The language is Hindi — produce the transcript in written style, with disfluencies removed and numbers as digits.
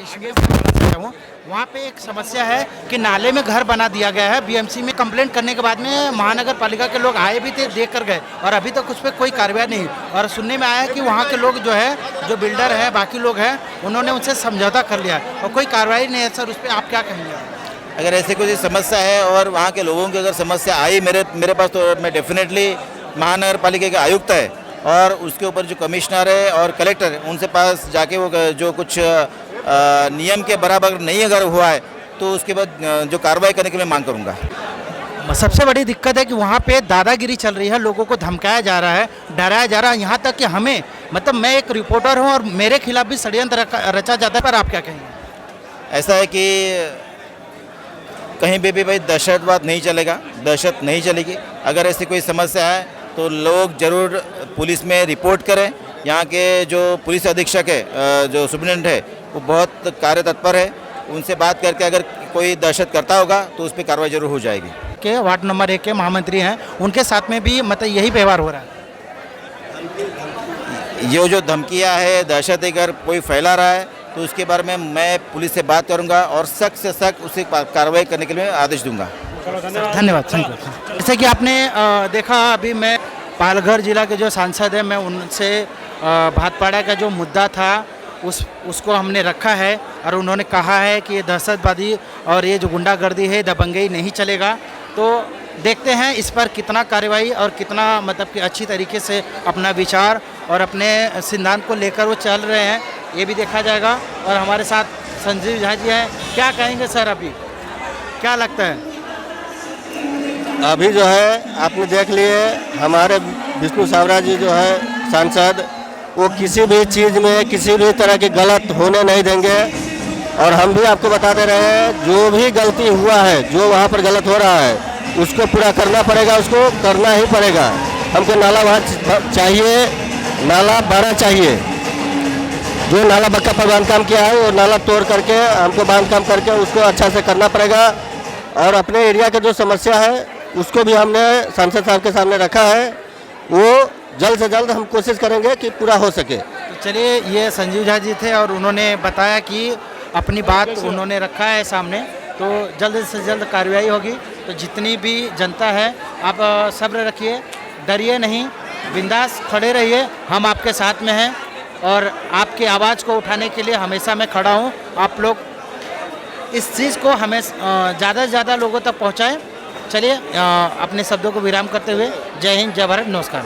आगे बढ़ना चाहूँ, वहाँ पे एक समस्या है कि नाले में घर बना दिया गया है। बीएमसी में कंप्लेंट करने के बाद में महानगर पालिका के लोग आए भी थे, देख कर गए और अभी तक उस पर कोई कार्रवाई नहीं। और सुनने में आया कि वहाँ के लोग जो है, जो बिल्डर है, बाकी लोग हैं, उन्होंने उनसे समझौता कर लिया और कोई कार्रवाई नहीं है। सर, उस पर आप क्या कहेंगे? अगर ऐसी कोई समस्या है और वहाँ के लोगों की अगर समस्या आई मेरे पास, तो मैं डेफिनेटली महानगर पालिका के आयुक्त है और उसके ऊपर जो कमिश्नर है और कलेक्टर है, उनसे पास जाके वो जो कुछ नियम के बराबर नहीं अगर हुआ है तो उसके बाद जो कार्रवाई करने की मैं मांग करूँगा। सबसे बड़ी दिक्कत है कि वहाँ पे दादागिरी चल रही है, लोगों को धमकाया जा रहा है, डराया जा रहा है, यहाँ तक कि हमें, मतलब मैं एक रिपोर्टर हूँ और मेरे खिलाफ भी षड्यंत्र रचा जाता है। पर आप क्या कहेंगे? ऐसा है कि कहीं भी भाई दहशतवाद नहीं चलेगा, दहशत नहीं चलेगी। अगर ऐसी कोई समस्या है तो लोग ज़रूर पुलिस में रिपोर्ट करें। यहाँ के जो पुलिस अधीक्षक है, जो सुप्रिटेंडेंट है, वो बहुत कार्य तत्पर है। उनसे बात करके अगर कोई दहशत करता होगा तो उस पर कार्रवाई जरूर हो जाएगी। के वार्ड नंबर 1 के महामंत्री हैं, उनके साथ में भी मतलब यही व्यवहार हो रहा है। ये जो धमकियाँ है, दहशत अगर कोई फैला रहा है तो उसके बारे में मैं पुलिस से बात करूंगा और सख्त से सख्त उसे कार्रवाई करने के लिए आदेश दूंगा। धन्यवाद। जैसे कि आपने देखा, अभी मैं पालघर जिला के जो सांसद हैं, मैं उनसे भातपाड़ा का जो मुद्दा था उसको हमने रखा है और उन्होंने कहा है कि ये दहशतवादी और ये जो गुंडागर्दी है, दबंगई नहीं चलेगा। तो देखते हैं इस पर कितना कार्रवाई और कितना मतलब कि अच्छी तरीके से अपना विचार और अपने सिद्धांत को लेकर वो चल रहे हैं, ये भी देखा जाएगा। और हमारे साथ संजीव झा जी हैं। क्या कहेंगे सर, अभी क्या लगता है? अभी जो है आपने देख लिए, हमारे विष्णु सावरा जी जो है सांसद, वो किसी भी चीज़ में किसी भी तरह की गलत होने नहीं देंगे। और हम भी आपको बता दे रहे हैं, जो भी गलती हुआ है, जो वहाँ पर गलत हो रहा है, उसको पूरा करना पड़ेगा, उसको करना ही पड़ेगा। हमको नाला वहाँ चाहिए, नाला बड़ा चाहिए। जो नाला बक्का पर बांधकाम किया है, वो नाला तोड़ करके हमको बांधकाम करके उसको अच्छा से करना पड़ेगा। और अपने एरिया का जो समस्या है उसको भी हमने सांसद साहब के सामने रखा है, वो जल्द से जल्द हम कोशिश करेंगे कि पूरा हो सके। तो चलिए, ये संजीव झा जी थे और उन्होंने बताया कि अपनी बात उन्होंने रखा है सामने, तो जल्द से जल्द कार्रवाई होगी। तो जितनी भी जनता है, आप सब्र रखिए, डरिए नहीं, बिंदास खड़े रहिए, हम आपके साथ में हैं और आपकी आवाज़ को उठाने के लिए हमेशा मैं खड़ा हूँ। आप लोग इस चीज़ को हमें ज़्यादा से ज़्यादा लोगों तक पहुँचाएँ। चलिए, अपने शब्दों को विराम करते हुए जय हिंद, जय भारत, नमस्कार।